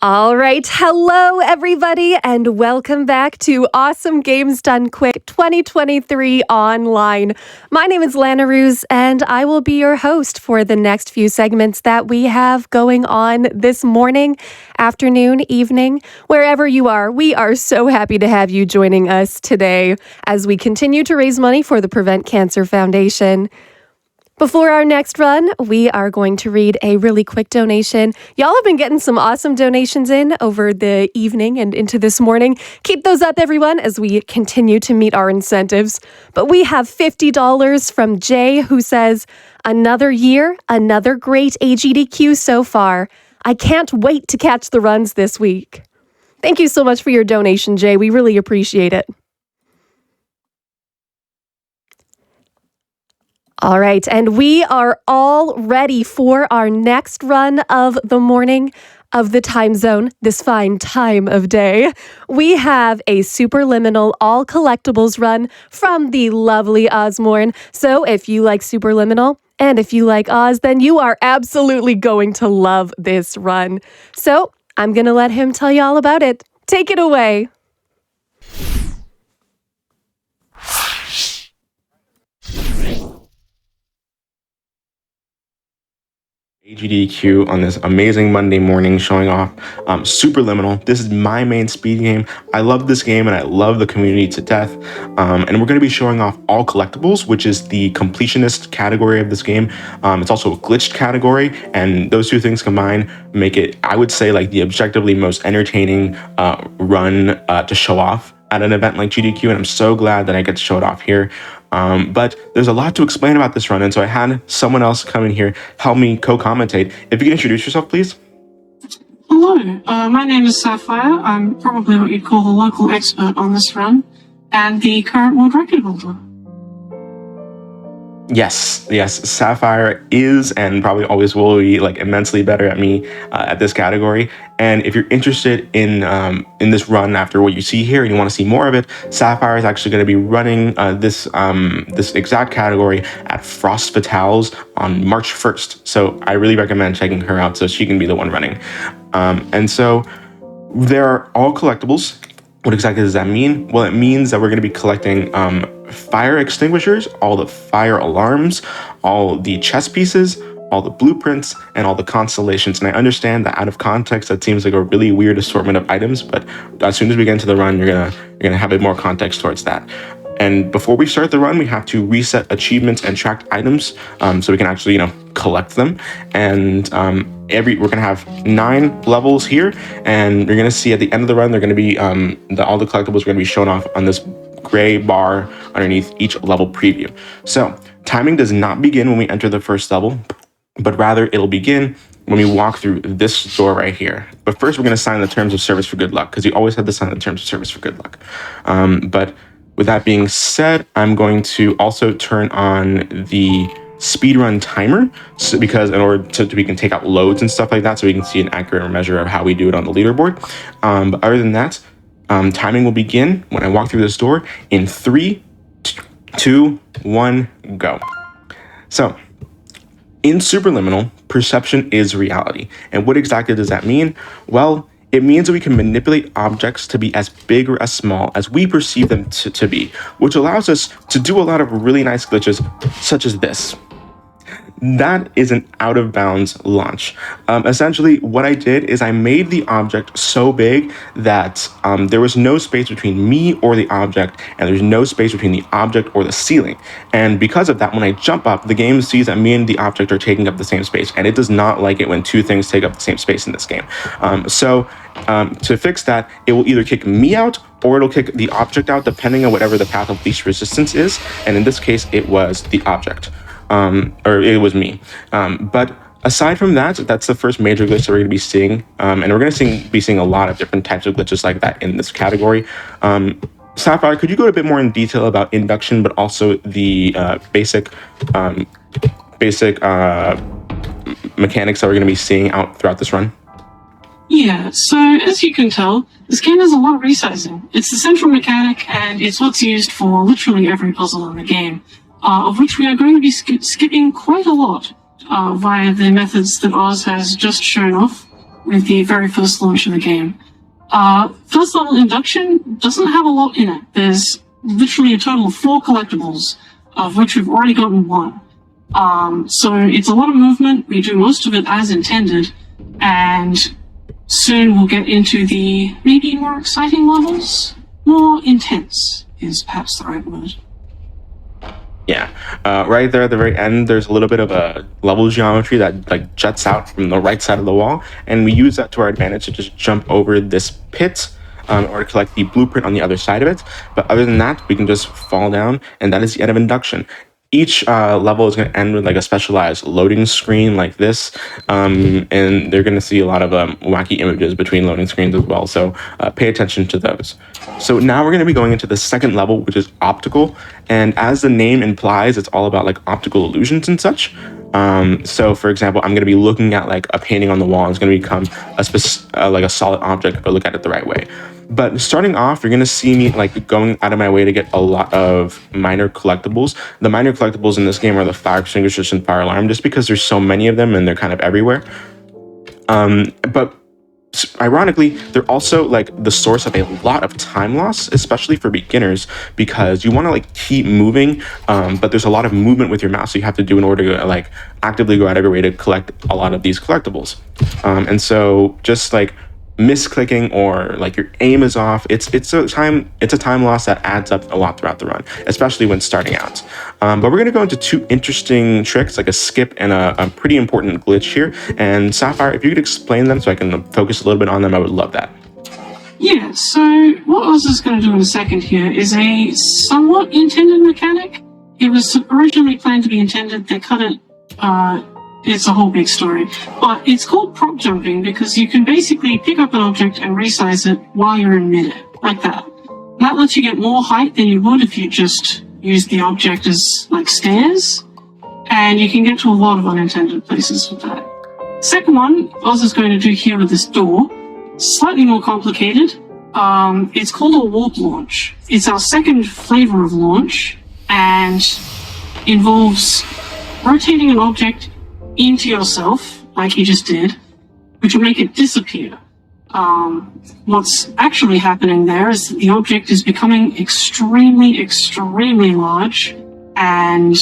All right, hello everybody, and welcome back to Awesome Games Done Quick 2023 online. My name is Lanaruse, and I will be your host for the next few segments that we have going on this morning, afternoon, evening, wherever you are. We are so happy to have you joining us today as we continue to raise money for the Prevent Cancer Foundation. Before our next run, we are going to read a really quick donation. Y'all have been getting some awesome donations in over the evening and into this morning. Keep those up, everyone, as we continue to meet our incentives. But we have $50 from Jay, who says, "Another year, another great AGDQ so far. I can't wait to catch the runs this week." Thank you so much for your donation, Jay. We really appreciate it. All right, and we are all ready for our next run of the morning of the time zone, this fine time of day. We have a Superliminal all collectibles run from the lovely Ozmourn. So if you like Superliminal and if you like Oz, then you are absolutely going to love this run. So I'm going to let him tell you all about it. Take it away. AGDQ on this amazing Monday morning, showing off Superliminal. This is my main speed game. I love this game and I love the community to death. And we're going to be showing off all collectibles, which is the completionist category of this game. It's also a glitched category, and those two things combined make it, I would say, like the objectively most entertaining run to show off at an event like GDQ, and I'm so glad that I get to show it off here. But there's a lot to explain about this run, and so I had someone else come in here, help me co-commentate. If you can introduce yourself, please. Hello, my name is Sapphire. I'm probably what you'd call the local expert on this run, and the current world record holder. Yes, Sapphire is and probably always will be like immensely better at me at this category. And if you're interested in this run after what you see here and you want to see more of it, Sapphire is actually going to be running this exact category at Frost Fatales on March 1st. So I really recommend checking her out so she can be the one running. And so there are all collectibles. What exactly does that mean? Well, it means that we're going to be collecting fire extinguishers, all the fire alarms, all the chess pieces, all the blueprints, and all the constellations. And I understand that out of context, that seems like a really weird assortment of items, but as soon as we get into the run, you're gonna have a bit more context towards that. And before we start the run, we have to reset achievements and tracked items so we can actually, collect them. And we're gonna have 9 levels here, and you're gonna see at the end of the run, they're gonna be all the collectibles are gonna be shown off on this gray bar underneath each level preview. So timing does not begin when we enter the first level, but rather it'll begin when we walk through this door right here. But first, we're gonna sign the terms of service for good luck, because you always have to sign the terms of service for good luck. But with that being said, I'm going to also turn on the speedrun timer, because in order to we can take out loads and stuff like that, so we can see an accurate measure of how we do it on the leaderboard. But other than that, timing will begin when I walk through this door in 3, 2, 1, go. So in Superliminal, perception is reality. And what exactly does that mean? Well, it means that we can manipulate objects to be as big or as small as we perceive them to be, which allows us to do a lot of really nice glitches, such as this. That is an out of bounds launch. Essentially, what I did is I made the object so big that there was no space between me or the object, and there's no space between the object or the ceiling. And because of that, when I jump up, the game sees that me and the object are taking up the same space, and it does not like it when two things take up the same space in this game. So to fix that, it will either kick me out or it'll kick the object out, depending on whatever the path of least resistance is. And in this case, it was the object. Or it was me. But aside from that, that's the first major glitch that we're going to be seeing. And we're going to be seeing a lot of different types of glitches like that in this category. Sapphire, could you go a bit more in detail about induction, but also the basic mechanics that we're going to be seeing out throughout this run? Yeah, so as you can tell, this game has a lot of resizing. It's the central mechanic, and it's what's used for literally every puzzle in the game. Of which we are going to be skipping quite a lot via the methods that Oz has just shown off. with the very first launch of the game. First level induction doesn't have a lot in it. There's literally a total of 4 collectibles, of which we've already gotten 1. So it's a lot of movement. We do most of it as intended, and soon we'll get into the maybe more exciting levels. More intense is perhaps the right word. Yeah, right there at the very end, there's a little bit of a level geometry that like juts out from the right side of the wall, and we use that to our advantage to just jump over this pit or to collect the blueprint on the other side of it. But other than that, we can just fall down, and that is the end of induction. Each level is going to end with like a specialized loading screen like this, and they're going to see a lot of wacky images between loading screens as well, so pay attention to those. So now we're going to be going into the second level, which is optical, and as the name implies, it's all about like optical illusions and such. So for example, I'm going to be looking at like a painting on the wall, and it's going to become like a solid object if I look at it the right way. But starting off, you're going to see me like going out of my way to get a lot of minor collectibles. The minor collectibles in this game are the fire extinguishers and fire alarm, just because there's so many of them and they're kind of everywhere. But ironically, they're also like the source of a lot of time loss, especially for beginners, because you want to like keep moving, but there's a lot of movement with your mouse, so you have to do in order to like actively go out of your way to collect a lot of these collectibles. And so just like misclicking or like your aim is off, it's a time loss that adds up a lot throughout the run, especially when starting out. But we're going to go into 2 interesting tricks, like a skip and a pretty important glitch here. And Sapphire, if you could explain them so I can focus a little bit on them, I would love that. Yeah, so what Oz is going to do in a second here is a somewhat intended mechanic. It was originally planned to be intended, they cut it, it's a whole big story. But it's called prop jumping because you can basically pick up an object and resize it while you're in midair, like that. That lets you get more height than you would if you just used the object as like stairs, and you can get to a lot of unintended places with that. Second one, Oz is going to do here with this door, slightly more complicated. It's called a warp launch. It's our second flavor of launch, and involves rotating an object into yourself, like you just did, which will make it disappear. What's actually happening there is that the object is becoming extremely, extremely large, and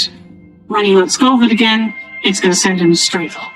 when you let go of it again, it's going to send him straight up.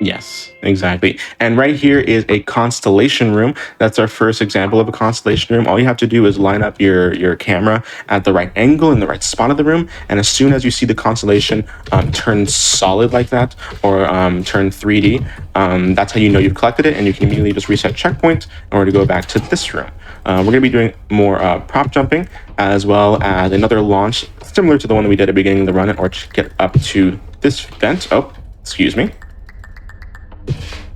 Yes, exactly. And right here is a constellation room. That's our first example of a constellation room. All you have to do is line up your camera at the right angle in the right spot of the room, and as soon as you see the constellation turn solid like that, or turn 3D, that's how you know you've collected it, and you can immediately just reset checkpoint in order to go back to this room. We're going to be doing more prop jumping, as well as another launch similar to the one that we did at the beginning of the run, or get up to this vent. Oh, excuse me.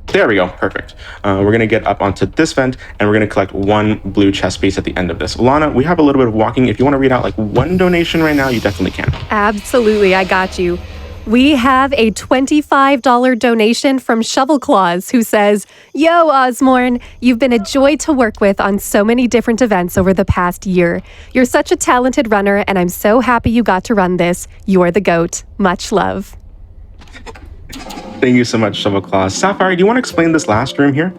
There we go, perfect. We're gonna get up onto this vent, and we're gonna collect 1 blue chest piece at the end of this. Lana, we have a little bit of walking. If you wanna read out like 1 donation right now, you definitely can. Absolutely, I got you. We have a $25 donation from Shovel Claws, who says, "Yo, Ozmourn, you've been a joy to work with on so many different events over the past year. You're such a talented runner, and I'm so happy you got to run this. You're the GOAT. Much love." Thank you so much, Shovel Claws. Sapphire, do you want to explain this last room here?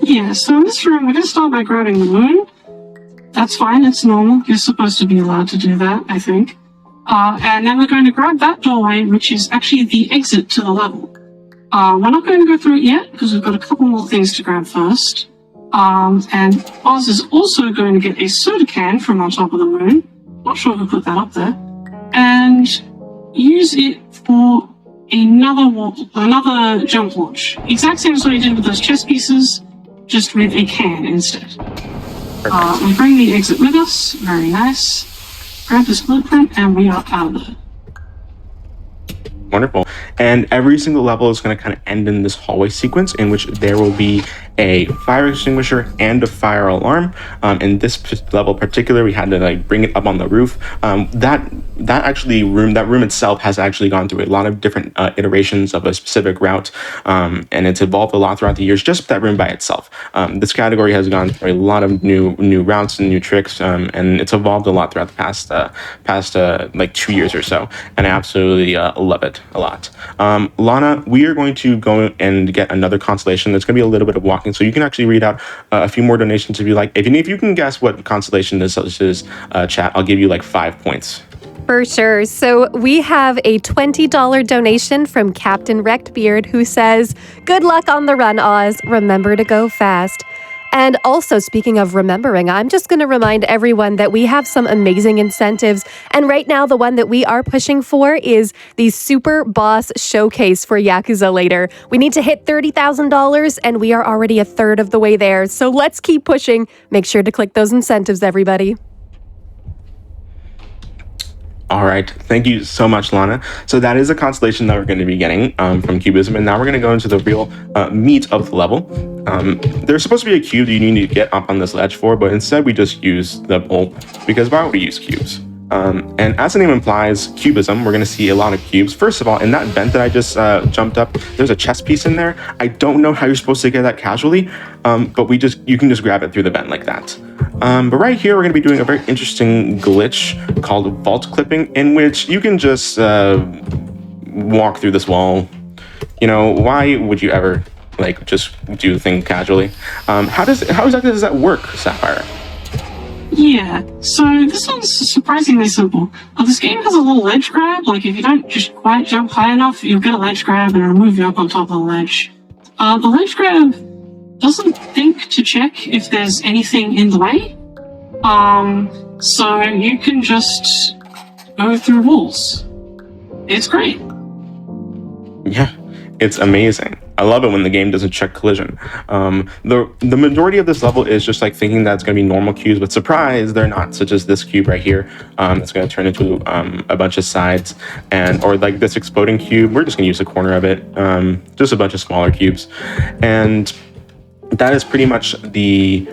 Yeah, so in this room, we're going to start by grabbing the moon. That's fine, it's normal. You're supposed to be allowed to do that, I think. And then we're going to grab that doorway, which is actually the exit to the level. We're not going to go through it yet, because we've got a couple more things to grab first. And Oz is also going to get a soda can from on top of the moon. Not sure if we put that up there. And use it for another jump launch. Exact same as what he did with those chess pieces, just with a can instead. We bring the exit with us, very nice. Grab this blueprint, and we are out of there. Wonderful. And every single level is going to kind of end in this hallway sequence in which there will be a fire extinguisher and a fire alarm. In this level particular, we had to like bring it up on the roof. That room itself has actually gone through a lot of different iterations of a specific route, and it's evolved a lot throughout the years. Just that room by itself, this category has gone through a lot of new routes and new tricks, and it's evolved a lot throughout the past like 2 years or so, and I absolutely love it a lot. Lana, we are going to go and get another constellation. There's going to be a little bit of walking, so you can actually read out a few more donations if you like. If you can guess what constellation this is, chat, I'll give you like 5 points. For sure. So we have a $20 donation from Captain Wrecked Beard, who says, "Good luck on the run, Oz. Remember to go fast." And also, speaking of remembering, I'm just going to remind everyone that we have some amazing incentives. And right now, the one that we are pushing for is the Super Boss Showcase for Yakuza Later. We need to hit $30,000, and we are already a third of the way there. So let's keep pushing. Make sure to click those incentives, everybody. All right, thank you so much, Lana. So that is a constellation that we're going to be getting from Cubism, and now we're going to go into the real meat of the level. There's supposed to be a cube that you need to get up on this ledge for, but instead we just use the bowl, because why would we use cubes? And as the name implies, Cubism, we're going to see a lot of cubes. First of all, in that vent that I just jumped up, there's a chess piece in there. I don't know how you're supposed to get that casually, but you can just grab it through the vent like that. But right here, we're going to be doing a very interesting glitch called vault clipping, in which you can just walk through this wall. You know, why would you ever like just do the thing casually? How exactly does that work, Sapphire? Yeah, so this one's surprisingly simple. This game has a little ledge grab. Like, if you don't just quite jump high enough, you'll get a ledge grab and it'll move you up on top of the ledge. The ledge grab doesn't think to check if there's anything in the way. So you can just go through walls. It's great. Yeah, it's amazing. I love it when the game doesn't check collision. The majority of this level is just like thinking that it's going to be normal cubes, but surprise, they're not. Such as this cube right here, it's going to turn into a bunch of sides, or like this exploding cube. We're just going to use a corner of it, just a bunch of smaller cubes, and that is pretty much the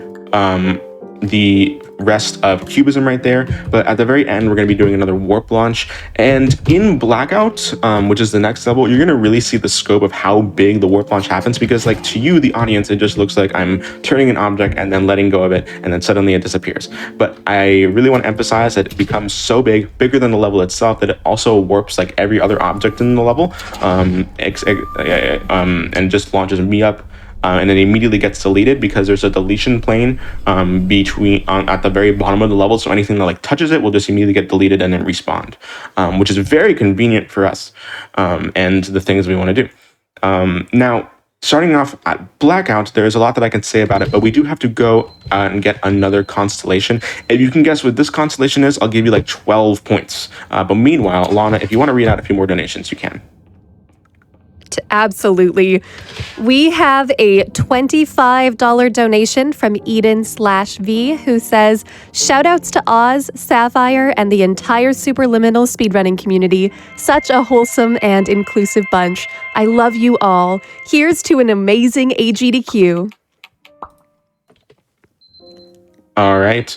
rest of Cubism right there. But at the very end, we're going to be doing another warp launch, and in Blackout, which is the next level, you're going to really see the scope of how big the warp launch happens, because like to you, the audience, it just looks like I'm turning an object and then letting go of it, and then suddenly it disappears. But I really want to emphasize that it becomes so big, bigger than the level itself, that it also warps like every other object in the level, and just launches me up. And then immediately gets deleted because there's a deletion plane at the very bottom of the level. So anything that like touches it will just immediately get deleted and then respawn, which is very convenient for us and the things we want to do. Now, starting off at Blackout, there's a lot that I can say about it, but we do have to go and get another constellation. If you can guess what this constellation is, I'll give you like 12 points. But meanwhile, Lana, if you want to read out a few more donations, you can. Absolutely. We have a $25 donation from Eden/V, who says, "Shoutouts to Oz, Sapphire, and the entire Superliminal speedrunning community. Such a wholesome and inclusive bunch. I love you all. Here's to an amazing AGDQ." All right.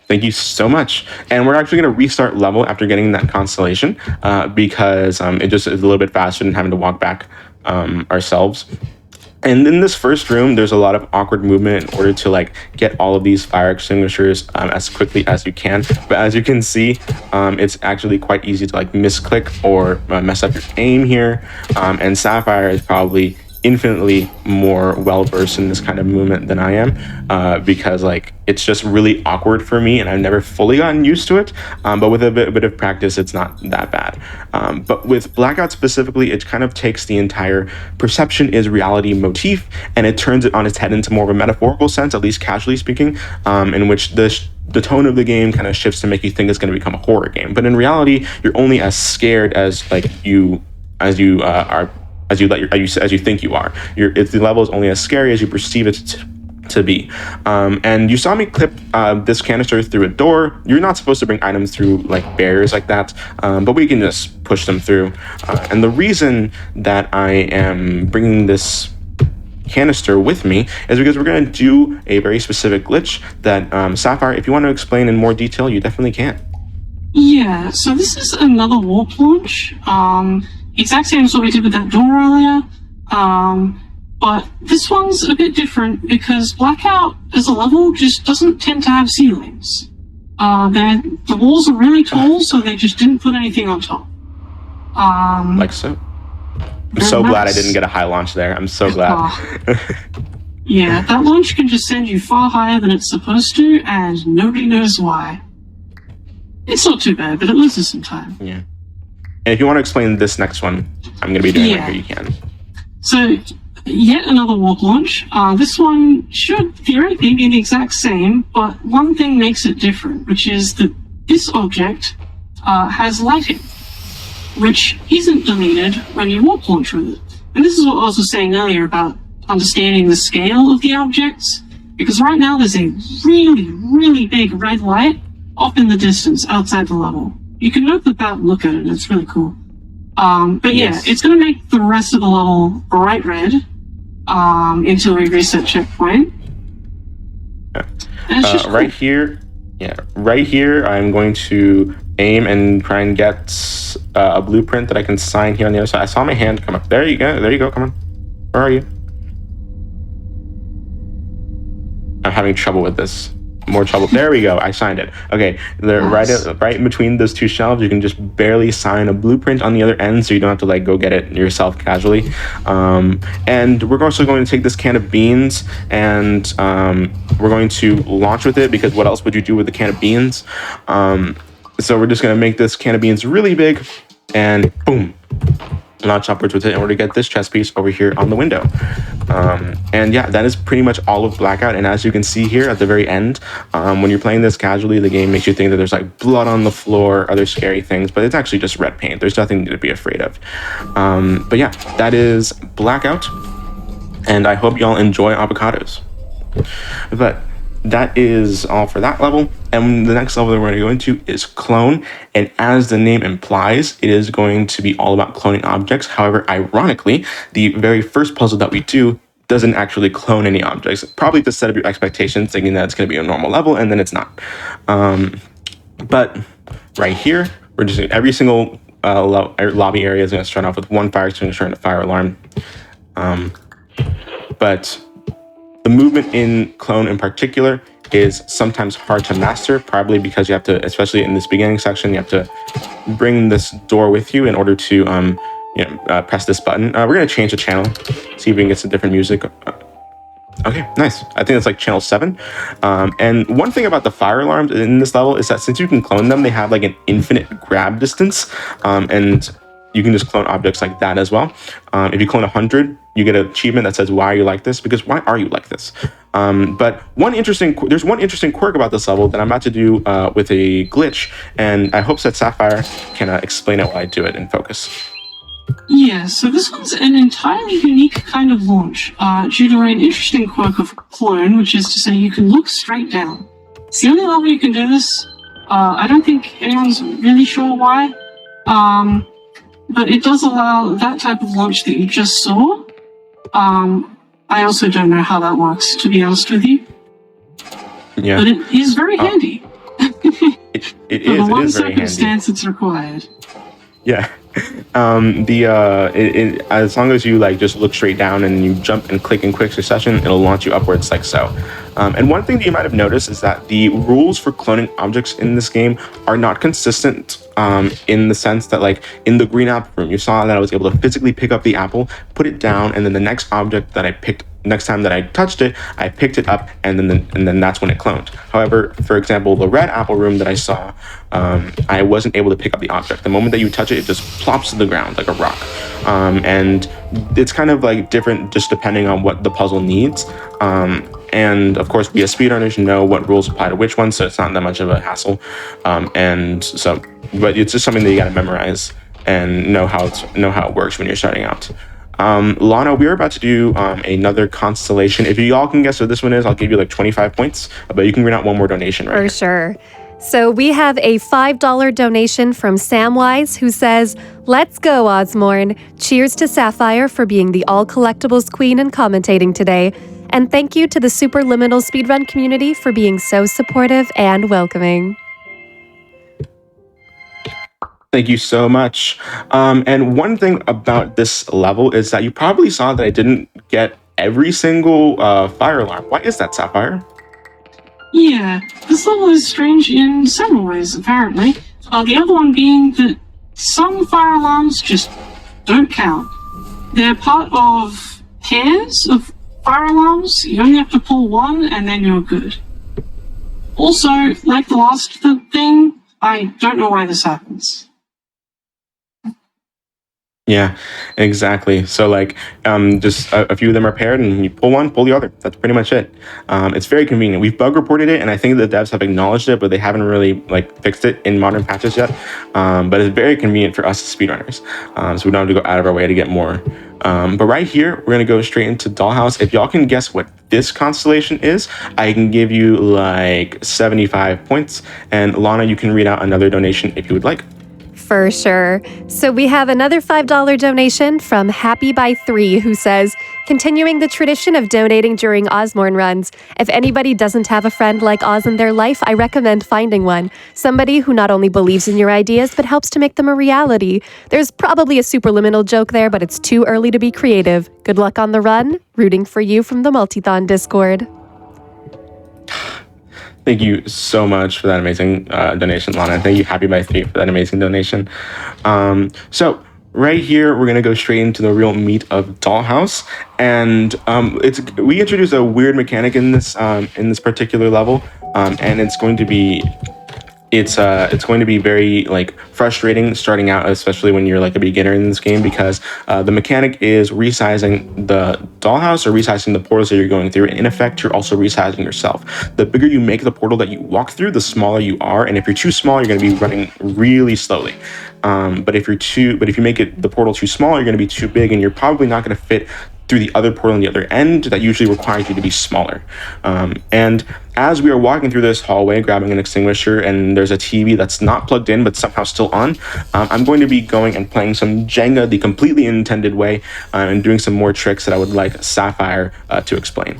Thank you so much. And we're actually going to restart level after getting that constellation because it just is a little bit faster than having to walk back ourselves. And in this first room, there's a lot of awkward movement in order to like get all of these fire extinguishers as quickly as you can. But as you can see, it's actually quite easy to like misclick or mess up your aim here. And Sapphire is probably infinitely more well-versed in this kind of movement than I am because like it's just really awkward for me and I've never fully gotten used to it, but with a bit of practice it's not that bad. But with Blackout specifically, it kind of takes the entire perception is reality motif and it turns it on its head into more of a metaphorical sense, at least casually speaking, in which the tone of the game kind of shifts to make you think it's going to become a horror game, but in reality you're only as scared as like you think you are. The level is only as scary as you perceive it to be. And you saw me clip this canister through a door. You're not supposed to bring items through like barriers like that, but we can just push them through. And the reason that I am bringing this canister with me is because we're going to do a very specific glitch that, Sapphire, if you want to explain in more detail, you definitely can. Yeah, so this is another warp launch. Exact same as what we did with that door earlier. But this one's a bit different because Blackout as a level just doesn't tend to have ceilings. The walls are really tall, so they just didn't put anything on top. Like so. I'm so glad I didn't get a high launch there. I'm so glad. Yeah, that launch can just send you far higher than it's supposed to, and nobody knows why. It's not too bad, but it loses some time. Yeah. And if you want to explain this next one, I'm going to be doing it right here, you can. So, yet another warp launch. This one should theoretically be the exact same, but one thing makes it different, which is that this object has lighting, which isn't deleted when you warp launch with it. And this is what I was saying earlier about understanding the scale of the objects, because right now there's a really, really big red light off in the distance outside the level. You can note that and look at it, it's really cool. But yeah, it's going to make the rest of the level bright red until we reset checkpoint. Right here, right here, I'm going to aim and try and get a blueprint that I can sign here on the other side. I saw my hand come up. There you go, come on. Where are you? I'm having trouble with this. More trouble. There we go. I signed it. Okay, right in between those two shelves, you can just barely sign a blueprint on the other end, so you don't have to like go get it yourself casually. And we're also going to take this can of beans and we're going to launch with it, because what else would you do with a can of beans? So we're just going to make this can of beans really big and boom, launch upwards with it in order to get this chess piece over here on the window. And yeah, that is pretty much all of Blackout. And as you can see here at the very end, when you're playing this casually, the game makes you think that there's like blood on the floor, other scary things, but it's actually just red paint. There's nothing to be afraid of. But yeah, that is Blackout. And I hope y'all enjoy avocados. But that is all for that level. And the next level that we're going to go into is clone. And as the name implies, it is going to be all about cloning objects. However, ironically, the very first puzzle that we do doesn't actually clone any objects. Probably to set up your expectations, thinking that it's going to be a normal level, and then it's not. But right here, we're just every single lobby area is going to start off with one fire extinguisher and a fire alarm. But the movement in clone in particular is sometimes hard to master, probably because you have to, especially in this beginning section, you have to bring this door with you in order to press this button. We're going to change the channel, see if we can get some different music. Okay, nice. I think it's like channel 7. And one thing about the fire alarms in this level is that since you can clone them, they have like an infinite grab distance, and you can just clone objects like that as well. If you clone 100, you get an achievement that says, why are you like this? Because why are you like this? But there's one interesting quirk about this level that I'm about to do with a glitch, and I hope that Sapphire can explain it while I do it in focus. Yeah, so this one's an entirely unique kind of launch, due to an interesting quirk of clone, which is to say you can look straight down. It's the only level you can do this. I don't think anyone's really sure why. But it does allow that type of launch that you just saw. I also don't know how that works, to be honest with you. Yeah. But it is very handy. It is. For the one it is very circumstance handy. it's required. Yeah. As long as you like just look straight down and you jump and click in quick succession, it'll launch you upwards like so. And one thing that you might have noticed is that the rules for cloning objects in this game are not consistent, in the sense that like in the green apple room, you saw that I was able to physically pick up the apple, put it down, and then the next object that I picked, next time that I touched it, I picked it up, and then that's when it cloned. However, for example, the red apple room that I saw, I wasn't able to pick up the object. The moment that you touch it, it just plops to the ground like a rock. And it's kind of like different just depending on what the puzzle needs. And of course, we as speedrunners know what rules apply to which ones, so it's not that much of a hassle. But it's just something that you got to memorize and know how it works when you're starting out. Lana, we're about to do another constellation. If you all can guess what this one is, I'll give you like 25 points, but you can read out one more donation right For here. sure. So we have a $5 donation from Samwise who says, "Let's go, Ozmourn. Cheers to Sapphire for being the all collectibles queen and commentating today. And thank you to the Superliminal speedrun community for being so supportive and welcoming." Thank you so much. And one thing about this level is that you probably saw that I didn't get every single fire alarm. Why is that, Sapphire? Yeah, this level is strange in several ways, apparently. The other one being that some fire alarms just don't count. They're part of pairs of fire alarms. You only have to pull one and then you're good. Also, like the last thing, I don't know why this happens. Yeah, exactly. So like, just a few of them are paired, and you pull one, pull the other. That's pretty much it. It's very convenient. We've bug reported it, and I think the devs have acknowledged it, but they haven't really like fixed it in modern patches yet. But it's very convenient for us as speedrunners, so we don't have to go out of our way to get more. But right here, we're gonna go straight into Dollhouse. If y'all can guess what this constellation is, I can give you like 75 points. And Lana, you can read out another donation if you would like. For sure. So we have another $5 donation from Happy by 3 who says, "Continuing the tradition of donating during Ozmourn runs. If anybody doesn't have a friend like Oz in their life, I recommend finding one. Somebody who not only believes in your ideas, but helps to make them a reality. There's probably a Superliminal joke there, but it's too early to be creative. Good luck on the run. Rooting for you from the Multithon Discord." Thank you so much for that amazing donation, Lana. Thank you, Happy by 3, for that amazing donation. So right here, we're gonna go straight into the real meat of Dollhouse, and we introduced a weird mechanic in this particular level, and it's going to be very like frustrating starting out, especially when you're like a beginner in this game, because the mechanic is resizing the dollhouse or resizing the portals that you're going through. And in effect, you're also resizing yourself. The bigger you make the portal that you walk through, the smaller you are. And if you're too small, you're going to be running really slowly. But if you make the portal too small, you're going to be too big, and you're probably not going to fit through the other portal on the other end that usually requires you to be smaller. And as we are walking through this hallway, grabbing an extinguisher, and there's a TV that's not plugged in but somehow still on, I'm going to be going and playing some Jenga the completely intended way, and doing some more tricks that I would like Sapphire to explain.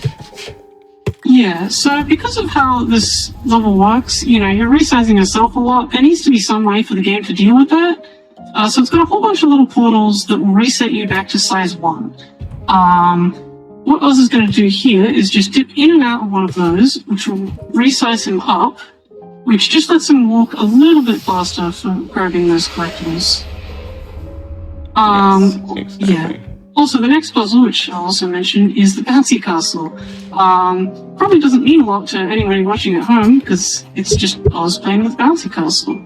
Yeah, so because of how this level works, you're resizing yourself a lot. There needs to be some way for the game to deal with that. So it's got a whole bunch of little portals that will reset you back to size 1. What Oz is going to do here is just dip in and out of one of those, which will resize him up, which just lets him walk a little bit faster for grabbing those collectibles. Yes, exactly. Yeah. Also, the next puzzle, which I'll also mention, is the bouncy castle. Probably doesn't mean a lot to anybody watching at home, because it's just Oz playing with bouncy castle.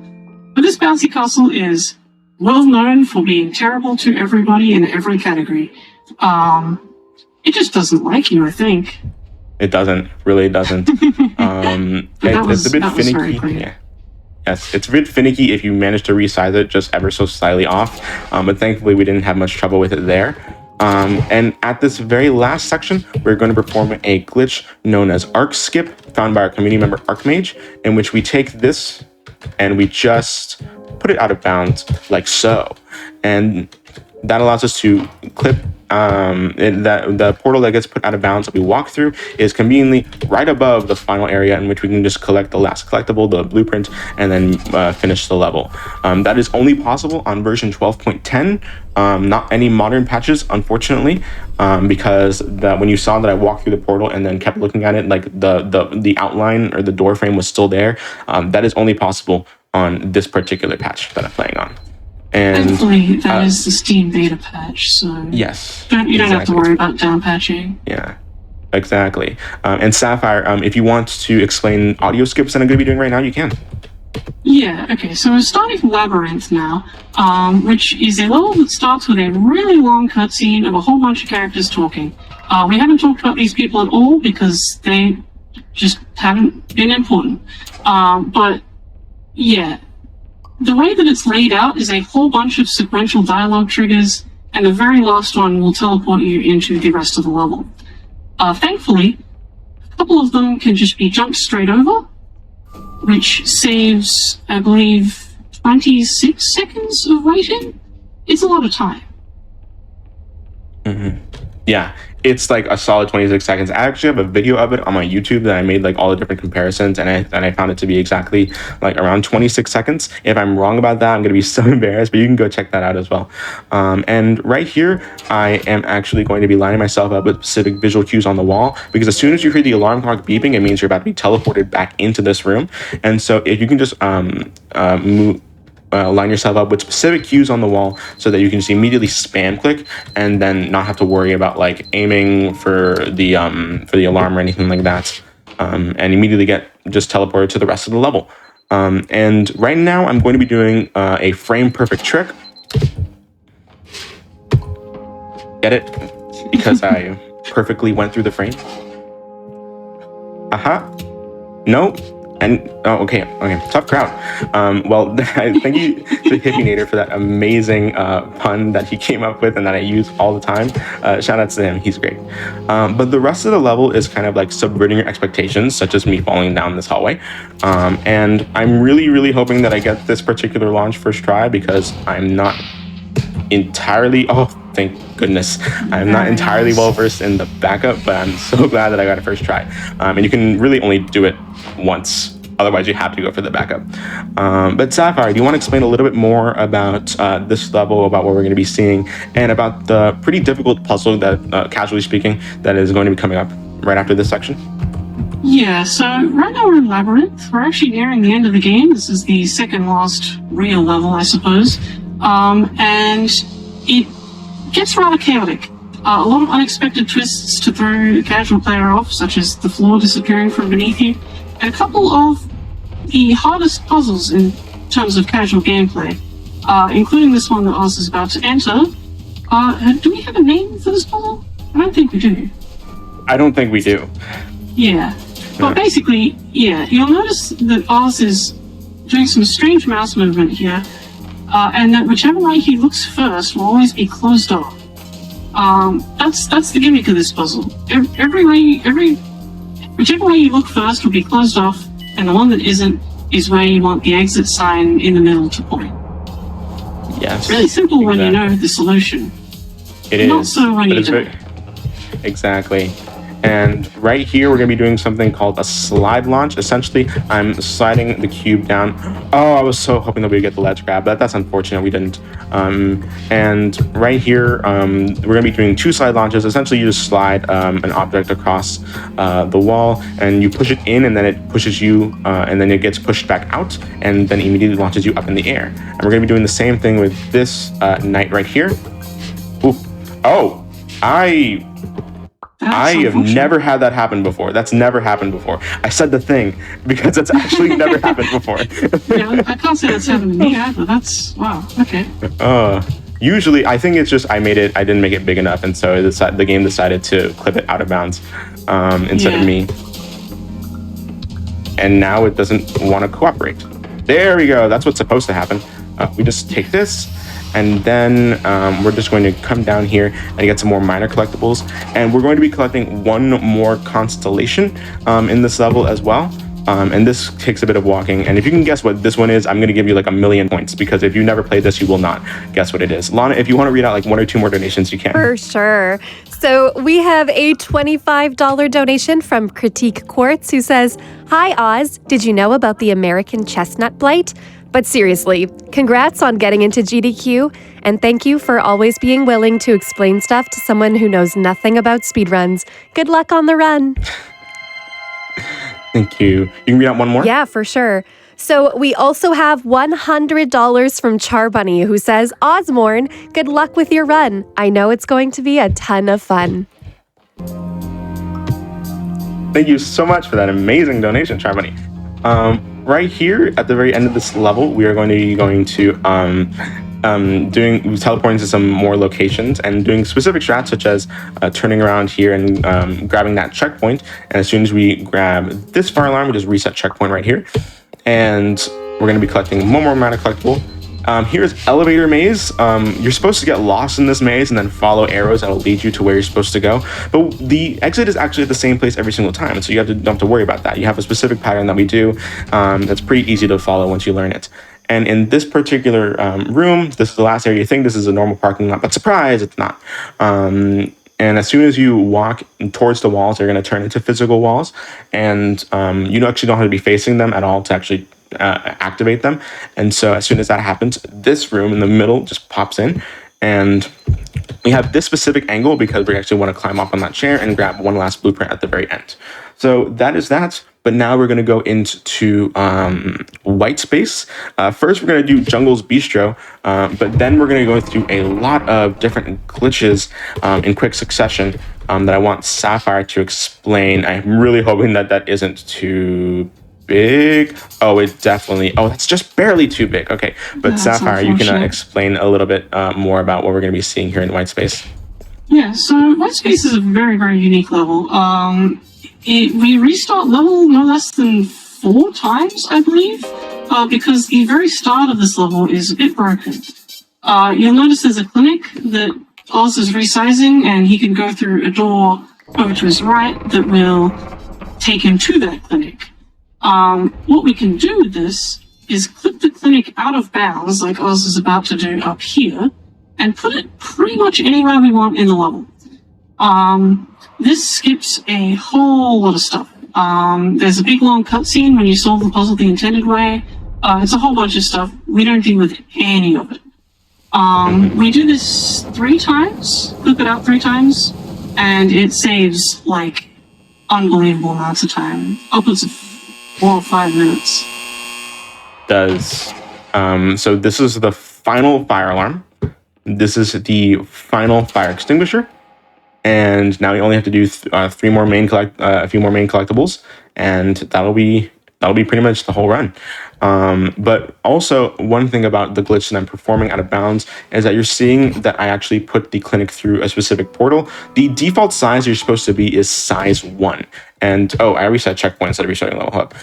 But this bouncy castle is well known for being terrible to everybody in every category. It just doesn't like you, I think. It doesn't. Really doesn't. It's a bit finicky. Yeah. Yes, it's a bit finicky if you manage to resize it just ever so slightly off. But thankfully, we didn't have much trouble with it there. And at this very last section, we're going to perform a glitch known as Arc Skip, found by our community member Archmage, in which we take this and we just put it out of bounds like so. And that allows us to clip the portal that gets put out of bounds that we walk through is conveniently right above the final area, in which we can just collect the last collectible, the blueprint, and then finish the level. That is only possible on version 12.10, not any modern patches, unfortunately, because when you saw that I walked through the portal and then kept looking at it, like the outline or the door frame was still there, that is only possible on this particular patch that I'm playing on. And thankfully, that is the Steam beta patch, so yes, you don't have to worry about down patching. Yeah, exactly. And Sapphire, if you want to explain audio skips that I'm going to be doing right now, you can. Yeah, okay, so we're starting from Labyrinth now, which is a level that starts with a really long cutscene of a whole bunch of characters talking. We haven't talked about these people at all because they just haven't been important. But yeah. The way that it's laid out is a whole bunch of sequential dialogue triggers, and the very last one will teleport you into the rest of the level. Thankfully, a couple of them can just be jumped straight over, which saves, I believe, 26 seconds of waiting. It's a lot of time. Yeah, it's like a solid 26 seconds. I actually have a video of it on my YouTube that I made like all the different comparisons, and I found it to be exactly like around 26 seconds. If I'm wrong about that, I'm gonna be so embarrassed, but you can go check that out as well. And right here, I am actually going to be lining myself up with specific visual cues on the wall, because as soon as you hear the alarm clock beeping, it means you're about to be teleported back into this room. And so if you can just line yourself up with specific cues on the wall so that you can just immediately spam click and then not have to worry about like aiming for the alarm or anything like that, and immediately get just teleported to the rest of the level. And right now I'm going to be doing a frame perfect trick. Get it? Because I perfectly went through the frame. No. And okay, tough crowd. Well, thank you to Hippienator for that amazing pun that he came up with and that I use all the time. Shout outs to him, he's great. But the rest of the level is kind of like subverting your expectations, such as me falling down this hallway. And I'm really hoping that I get this particular launch first try, because I'm not entirely, thank goodness, I'm not entirely well versed in the backup, but I'm so glad that I got it first try. And you can really only do it once, otherwise you have to go for the backup. But Sapphire, do you want to explain a little bit more about this level, about what we're going to be seeing, and about the pretty difficult puzzle that, casually speaking, that is going to be coming up right after this section? Yeah, so right now we're in Labyrinth. We're actually nearing the end of the game. This is the second last real level, I suppose. And it gets rather chaotic. A lot of unexpected twists to throw a casual player off, such as the floor disappearing from beneath you, and a couple of the hardest puzzles in terms of casual gameplay, including this one that Oz is about to enter. Do we have a name for this puzzle? I don't think we do. I don't think we do. Yeah. But basically, yeah, you'll notice that Oz is doing some strange mouse movement here, and that whichever way he looks first will always be closed off. That's the gimmick of this puzzle. Whichever way you look first will be closed off, and the one that isn't is where you want the exit sign in the middle to point. Yes. It's really simple when you know the solution. It Not is. so when you don't. Exactly. And right here, we're going to be doing something called a slide launch. Essentially, I'm sliding the cube down. Oh, I was so hoping that we'd get the ledge grab, but that's unfortunate we didn't. And right here, we're going to be doing two slide launches. Essentially, you just slide an object across the wall, and you push it in, and then it pushes you, and then it gets pushed back out, and then immediately launches you up in the air. And we're going to be doing the same thing with this knight right here. Ooh. Oh, I have never had that happen before. That's never happened before. I said the thing because it's actually never happened before. Yeah, I can't say that's happened to me either. That's, wow, okay. Usually, I think it's just I didn't make it big enough, and so the game decided to clip it out of bounds instead of me. And now it doesn't want to cooperate. There we go. That's what's supposed to happen. We just take this, and then we're just going to come down here and get some more minor collectibles. And we're going to be collecting one more constellation in this level as well. And this takes a bit of walking. And if you can guess what this one is, I'm going to give you like 1,000,000 points, because if you never played this, you will not guess what it is. Lana, if you want to read out like one or two more donations, you can. For sure. So we have a $25 donation from Critique Quartz, who says, "Hi Oz, did you know about the American chestnut blight? But seriously, congrats on getting into GDQ, and thank you for always being willing to explain stuff to someone who knows nothing about speedruns. Good luck on the run." Thank you. You can read out one more? Yeah, for sure. So we also have $100 from Charbunny, who says, "Ozmourn, good luck with your run. I know it's going to be a ton of fun." Thank you so much for that amazing donation, Charbunny. Right here at the very end of this level, we are teleporting to some more locations and doing specific strats, such as turning around here and grabbing that checkpoint. And as soon as we grab this fire alarm, we just reset checkpoint right here. And we're going to be collecting one more mana collectible. Here's Elevator Maze. You're supposed to get lost in this maze and then follow arrows that will lead you to where you're supposed to go. But the exit is actually at the same place every single time, so you don't have to worry about that. You have a specific pattern that we do that's pretty easy to follow once you learn it. And in this particular room, this is the last area you think this is a normal parking lot, but surprise, it's not. And as soon as you walk towards the walls, they're going to turn into physical walls, and you actually don't have to be facing them at all to actually activate them. And so as soon as that happens, this room in the middle just pops in, and we have this specific angle because we actually want to climb up on that chair and grab one last blueprint at the very end. So that is that. But now we're going to go into white space. First, we're going to do Jungle's Bistro, but then we're going to go through a lot of different glitches in quick succession that I want Sapphire to explain. I'm really hoping that that isn't too big. Oh, it definitely. Oh, that's just barely too big. Okay, but That's Sapphire, you can unfortunate. explain a little bit more about what we're going to be seeing here in white space. Yeah, so White Space is a very, very unique level. We restart level no less than 4 times, I believe, because the very start of this level is a bit broken. You'll notice there's a clinic that Oz is resizing, and he can go through a door over to his right that will take him to that clinic. What we can do with this is clip the clinic out of bounds, like Oz is about to do up here, and put it pretty much anywhere we want in the level. This skips a whole lot of stuff. There's a big long cutscene when you solve the puzzle the intended way. It's a whole bunch of stuff. We don't deal with any of it. We do this 3 times, clip it out 3 times, and it saves, like, unbelievable amounts of time. Upwards of 4 or 5 minutes. Does. So this is the final fire alarm. This is the final fire extinguisher. And now you only have to do a few more main collectibles, and that'll be pretty much the whole run. But also, one thing about the glitch that I'm performing out of bounds is that you're seeing that I actually put the clinic through a specific portal. The default size you're supposed to be is size 1. And I reset checkpoint instead of restarting level hub.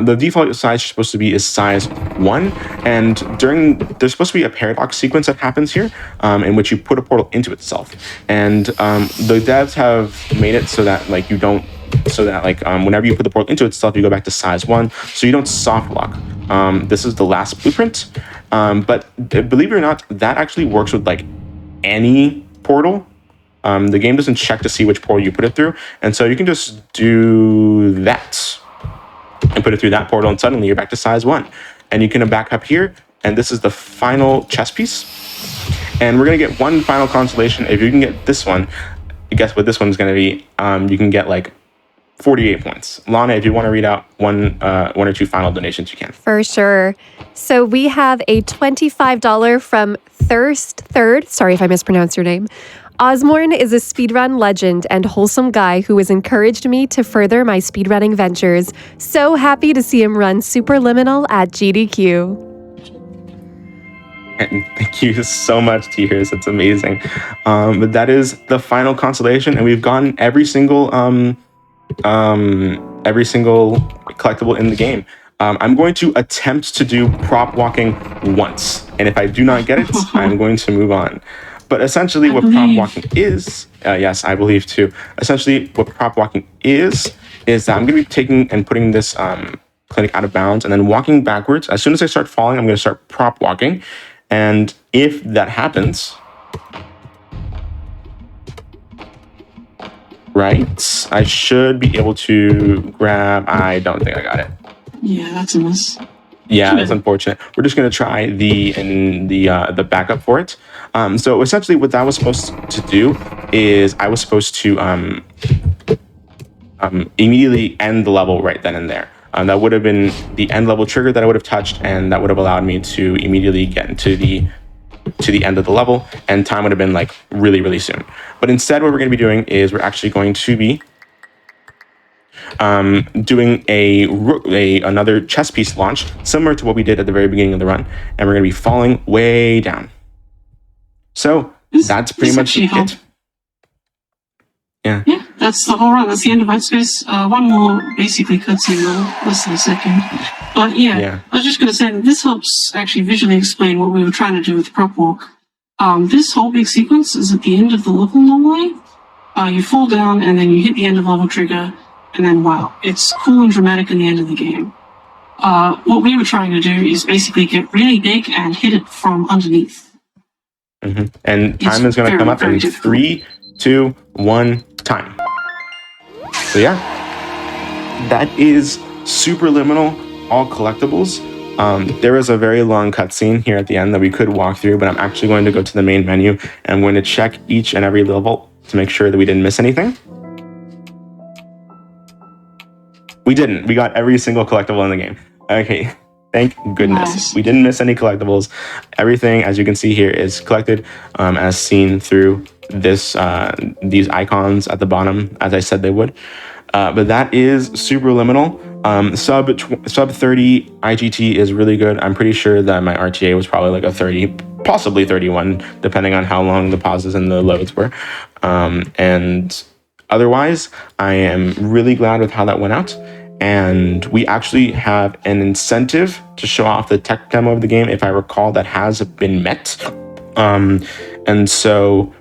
The default size you're supposed to be is size 1. And there's supposed to be a paradox sequence that happens here, in which you put a portal into itself. And the devs have made it so that whenever you put the portal into itself, you go back to size 1, so you don't soft lock. This is the last blueprint, but believe it or not, that actually works with like any portal. The game doesn't check to see which portal you put it through, and so you can just do that and put it through that portal, and suddenly you're back to size 1. And you can back up here, and this is the final chess piece. And we're gonna get one final consolation. If you can get this one, guess what this one's gonna be? You can get like 48 points. Lana, if you want to read out one or two final donations, you can. For sure. So we have a $25 from Third. Sorry if I mispronounced your name. Ozmourn is a speedrun legend and wholesome guy who has encouraged me to further my speedrunning ventures. So happy to see him run Superliminal at GDQ. And thank you so much, Tears. It's amazing. But that is the final consolation, and we've gotten every single collectible in the game. I'm going to attempt to do prop walking once, and if I do not get it, I'm going to move on. But essentially what prop walking is, yes, I believe too. Essentially what prop walking is that I'm going to be taking and putting this clinic out of bounds and then walking backwards. As soon as I start falling, I'm going to start prop walking. And if that happens, right, I should be able to grab. I don't think I got it. Yeah, that's a miss. Yeah, that's unfortunate. We're just gonna try the backup for it. So essentially, what that was supposed to do is I was supposed to immediately end the level right then and there. That would have been the end level trigger that I would have touched, and that would have allowed me to immediately get into the end of the level, and time would have been like really, really soon. But instead, what we're going to be doing is we're actually going to be doing another chess piece launch, similar to what we did at the very beginning of the run, and we're going to be falling way down. So that's pretty much it. Yeah, that's the whole run. That's the end of White Space. One more basically cutscene, less than a second. But yeah, I was just going to say that this helps actually visually explain what we were trying to do with Prop Walk. This whole big sequence is at the end of the level normally. You fall down and then you hit the end of level trigger, and then wow, it's cool and dramatic in the end of the game. What we were trying to do is basically get really big and hit it from underneath. Mm-hmm. And time is going to come up in 3, 2, 1, time. So yeah, that is Superliminal, all collectibles. There is a very long cutscene here at the end that we could walk through, but I'm actually going to go to the main menu and I'm going to check each and every level to make sure that we didn't miss anything. We didn't. We got every single collectible in the game. Okay. Thank goodness. Nice. We didn't miss any collectibles. Everything, as you can see here, is collected as seen through this these icons at the bottom, as I said they would. But that is Superliminal. Sub 30 IGT is really good. I'm pretty sure that my RTA was probably like a 30, possibly 31, depending on how long the pauses and the loads were. And otherwise, I am really glad with how that went out. And we actually have an incentive to show off the tech demo of the game, if I recall, that has been met. And so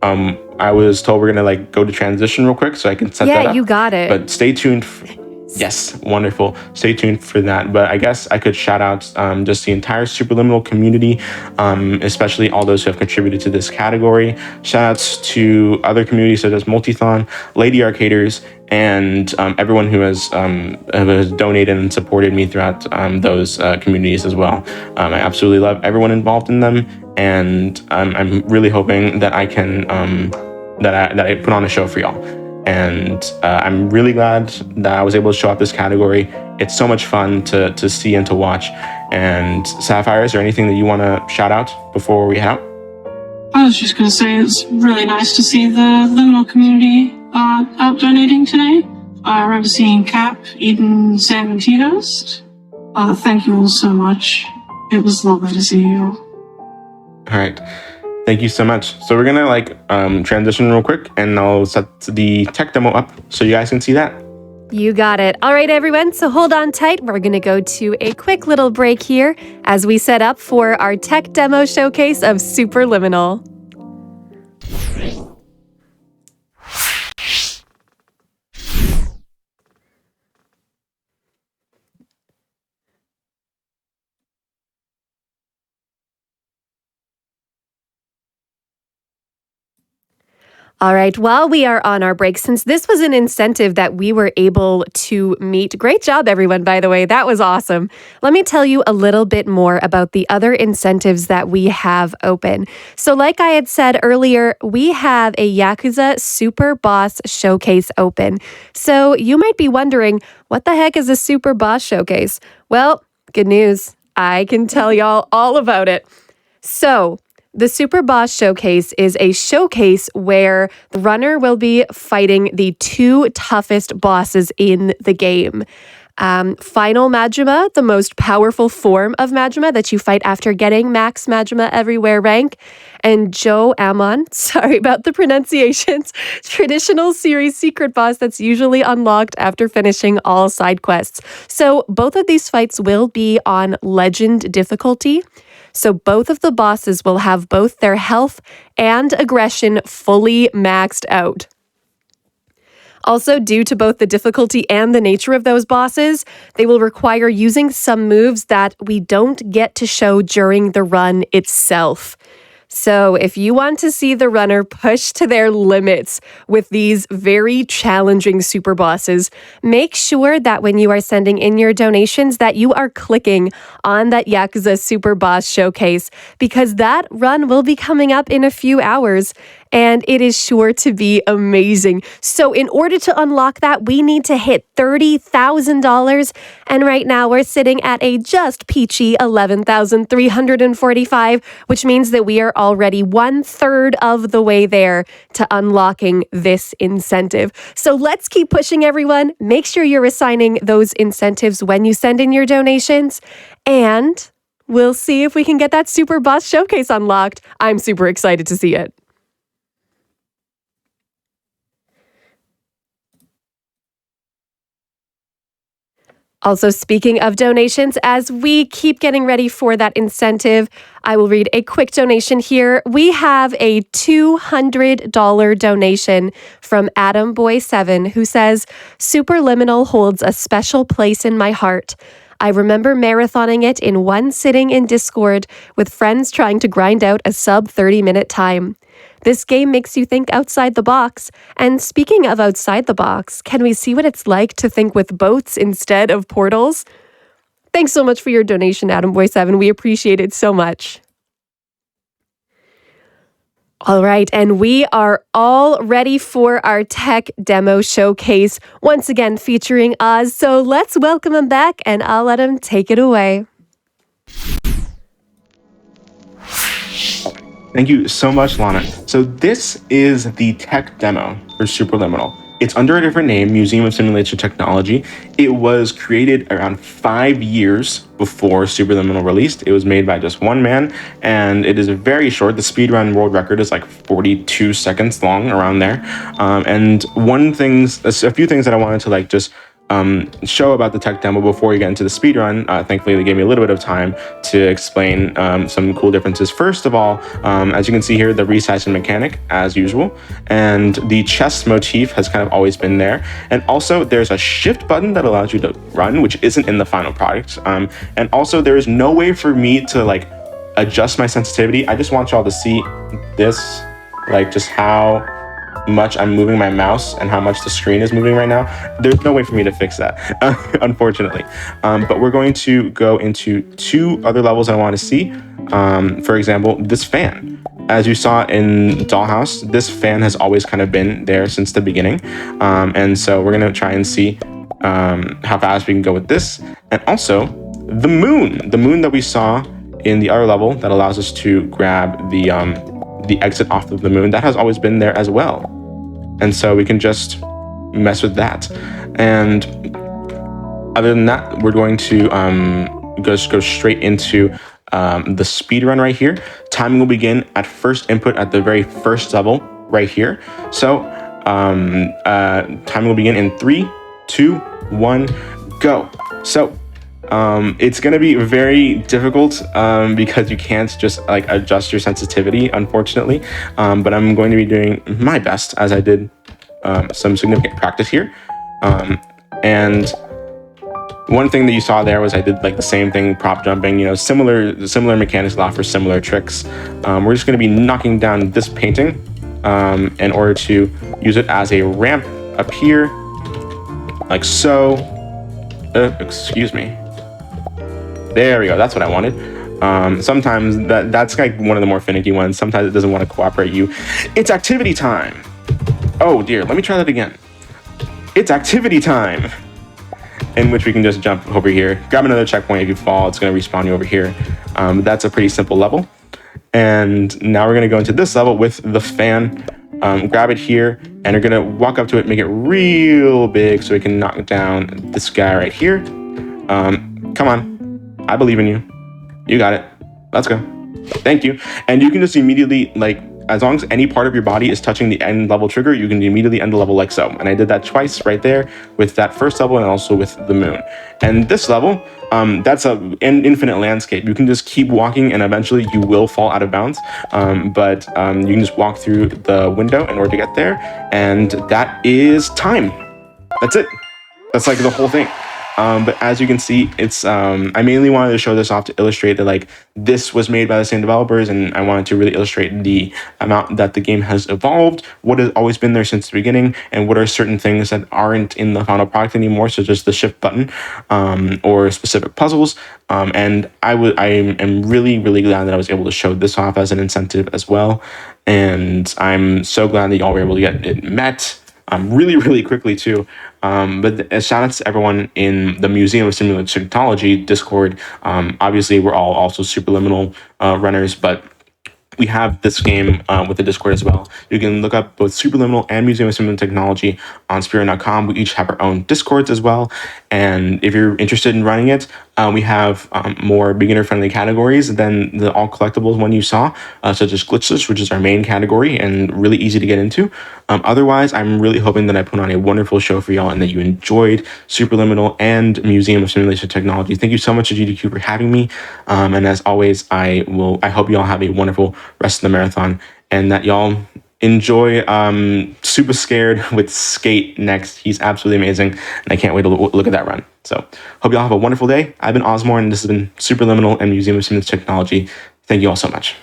I was told we're gonna go to transition real quick so I can set that up. Yeah, you got it. But stay tuned. Yes, wonderful. Stay tuned for that. But I guess I could shout out just the entire Superliminal community, especially all those who have contributed to this category. Shout outs to other communities such as Multithon, Lady Arcaders, and everyone who has donated and supported me throughout those communities as well. I absolutely love everyone involved in them, and I'm really hoping that I can that I put on a show for y'all. And I'm really glad that I was able to show up this category. It's so much fun to see and to watch. And Sapphire, is there anything that you want to shout out before we head out? I was just going to say it's really nice to see the Liminal community out donating today. I remember seeing Cap, Eden, Sam, and T-Host. Thank you all so much. It was lovely to see you all. All right. Thank you so much. So we're gonna transition real quick, and I'll set the tech demo up so you guys can see that. You got it. All right, everyone. So hold on tight. We're going to go to a quick little break here as we set up for our tech demo showcase of Superliminal. All right, while we are on our break, since this was an incentive that we were able to meet, great job, everyone, by the way, that was awesome. Let me tell you a little bit more about the other incentives that we have open. So like I had said earlier, we have a Yakuza Super Boss Showcase open. So you might be wondering, what the heck is a Super Boss Showcase? Well, good news. I can tell y'all all about it. So the Super Boss Showcase is a showcase where the runner will be fighting the 2 toughest bosses in the game. Final Majima, the most powerful form of Majima that you fight after getting Max Majima Everywhere rank, and Joe Amon, sorry about the pronunciations, traditional series secret boss that's usually unlocked after finishing all side quests. So both of these fights will be on Legend difficulty. So both of the bosses will have both their health and aggression fully maxed out. Also, due to both the difficulty and the nature of those bosses, they will require using some moves that we don't get to show during the run itself. So if you want to see the runner push to their limits with these very challenging super bosses, make sure that when you are sending in your donations that you are clicking on that Yakuza Super Boss Showcase, because that run will be coming up in a few hours and it is sure to be amazing. So in order to unlock that, we need to hit $30,000. And right now we're sitting at a just peachy $11,345, which means that we are already 1/3 of the way there to unlocking this incentive. So let's keep pushing, everyone. Make sure you're assigning those incentives when you send in your donations, and we'll see if we can get that Super Boss Showcase unlocked. I'm super excited to see it. Also, speaking of donations, as we keep getting ready for that incentive, I will read a quick donation here. We have a $200 donation from AdamBoy7 who says, Superliminal holds a special place in my heart. I remember marathoning it in one sitting in Discord with friends trying to grind out a sub 30-minute time. This game makes you think outside the box. And speaking of outside the box, can we see what it's like to think with boats instead of portals? Thanks so much for your donation, AdamBoy7. We appreciate it so much. All right, and we are all ready for our tech demo showcase, once again featuring Oz. So let's welcome him back, and I'll let him take it away. Thank you so much, Lana. So this is the tech demo for Superliminal. It's under a different name, Museum of Simulation Technology. It was created around 5 years before Superliminal released. It was made by just one man, and it is very short. The speedrun world record is like 42 seconds long, around there. And a few things that I wanted to like just show about the tech demo before we get into the speedrun. Thankfully, they gave me a little bit of time to explain some cool differences. First of all, as you can see here, the resizing mechanic, as usual, and the chest motif has kind of always been there. And also, there's a shift button that allows you to run, which isn't in the final product. And also, there is no way for me to like adjust my sensitivity. I just want y'all to see this, like just how much I'm moving my mouse and how much the screen is moving right now. There's no way for me to fix that, unfortunately. But we're going to go into 2 other levels I want to see. For example, this fan. As you saw in Dollhouse, this fan has always kind of been there since the beginning. And so we're going to try and see how fast we can go with this. And also the moon that we saw in the other level that allows us to grab the exit off of the moon, that has always been there as well. And so we can just mess with that. And other than that, we're going to go straight into the speed run right here. Timing will begin at first input at the very first level right here. So timing will begin in 3, 2, 1, go. So it's going to be very difficult because you can't just like adjust your sensitivity, unfortunately. But I'm going to be doing my best, as I did some significant practice here. And one thing that you saw there was I did like the same thing, prop jumping, similar mechanics allow for similar tricks. We're just going to be knocking down this painting in order to use it as a ramp up here, like so. Excuse me. There we go. That's what I wanted. Sometimes that's like one of the more finicky ones. Sometimes it doesn't want to cooperate you. It's activity time. Oh dear. Let me try that again. It's activity time. In which we can just jump over here, grab another checkpoint. If you fall, it's going to respawn you over here. That's a pretty simple level. And now we're going to go into this level with the fan. Grab it here, and we're going to walk up to it, make it real big so we can knock down this guy right here. Come on. I believe in you. You got it. Let's go. Thank you. And you can just immediately, like, as long as any part of your body is touching the end level trigger, you can immediately end the level like so. And I did that twice right there with that first level and also with the moon. And this level, that's an infinite landscape. You can just keep walking and eventually you will fall out of bounds. But you can just walk through the window in order to get there. And that is time. That's it. That's like the whole thing. But as you can see, it's I mainly wanted to show this off to illustrate that like this was made by the same developers, and I wanted to really illustrate the amount that the game has evolved, what has always been there since the beginning, and what are certain things that aren't in the final product anymore, such as the shift button or specific puzzles. And I am really, really glad that I was able to show this off as an incentive as well. And I'm so glad that y'all were able to get it met really, really quickly too. But shout outs to everyone in the Museum of Simulation Technology Discord. Obviously, we're all also Superliminal runners, but we have this game with the Discord as well. You can look up both Superliminal and Museum of Simulated Technology on Spirit.com. We each have our own Discords as well. And if you're interested in running it, we have more beginner-friendly categories than the all collectibles one you saw, such as Glitchless, which is our main category and really easy to get into. Otherwise, I'm really hoping that I put on a wonderful show for y'all and that you enjoyed Superliminal and Museum of Simulation Technology. Thank you so much to GDQ for having me. And as always, I hope y'all have a wonderful rest of the marathon and that y'all enjoy Super Scared with Skate next. He's absolutely amazing, and I can't wait to look at that run. So hope y'all have a wonderful day. I've been Ozmourn, and this has been Superliminal and Museum of Simulation Technology. Thank you all so much.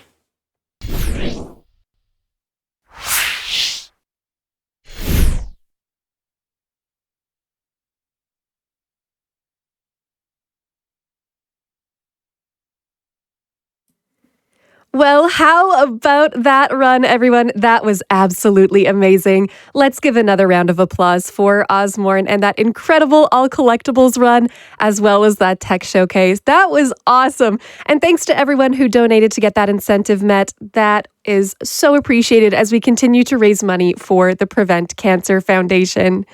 Well, how about that run, everyone? That was absolutely amazing. Let's give another round of applause for Ozmourn and that incredible all collectibles run, as well as that tech showcase. That was awesome. And thanks to everyone who donated to get that incentive met. That is so appreciated as we continue to raise money for the Prevent Cancer Foundation.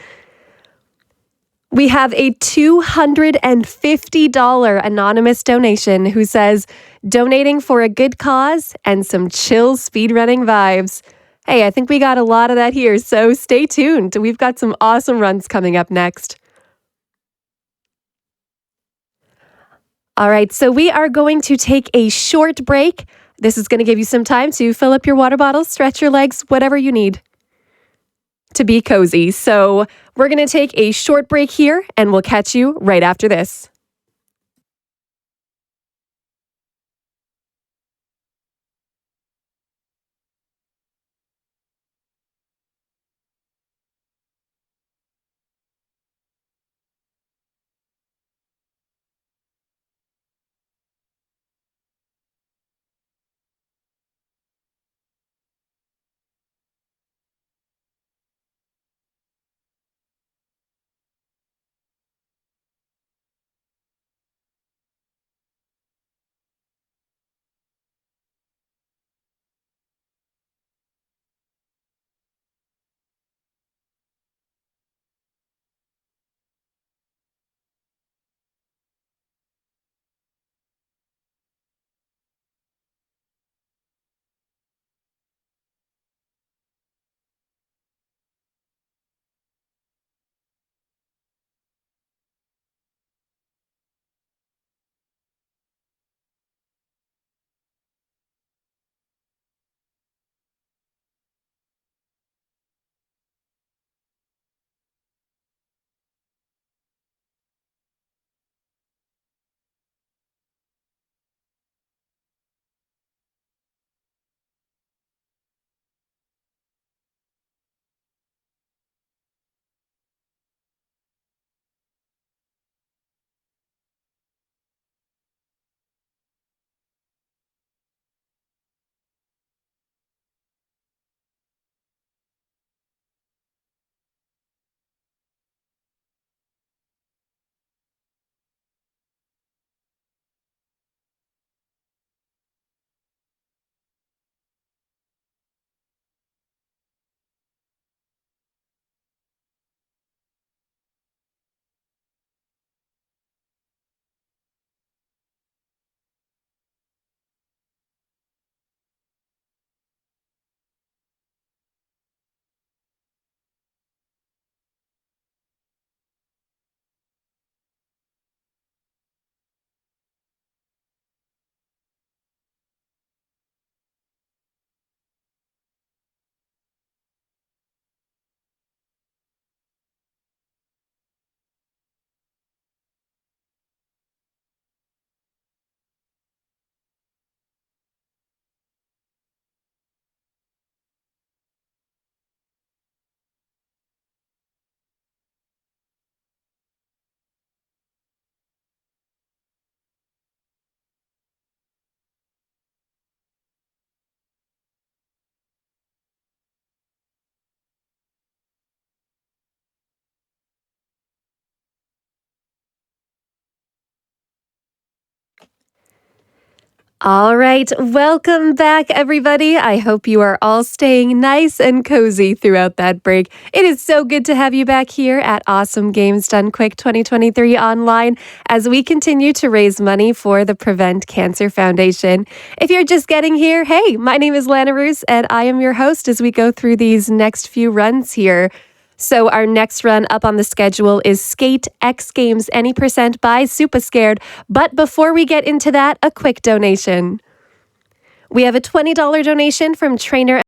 We have a $250 anonymous donation who says, donating for a good cause and some chill speedrunning vibes. Hey, I think we got a lot of that here, so stay tuned. We've got some awesome runs coming up next. All right, so we are going to take a short break. This is going to give you some time to fill up your water bottle, stretch your legs, whatever you need to be cozy. So we're going to take a short break here, and we'll catch you right after this. All right, welcome back, everybody. I hope you are all staying nice and cozy throughout that break. It is so good to have you back here at Awesome Games Done Quick 2023 online as we continue to raise money for the Prevent Cancer Foundation. If you're just getting here, hey, my name is Lanaruse, and I am your host as we go through these next few runs here. So our next run up on the schedule is Skate X Games Any Percent by Super Scared. But before we get into that, a quick donation. We have a $20 donation from trainer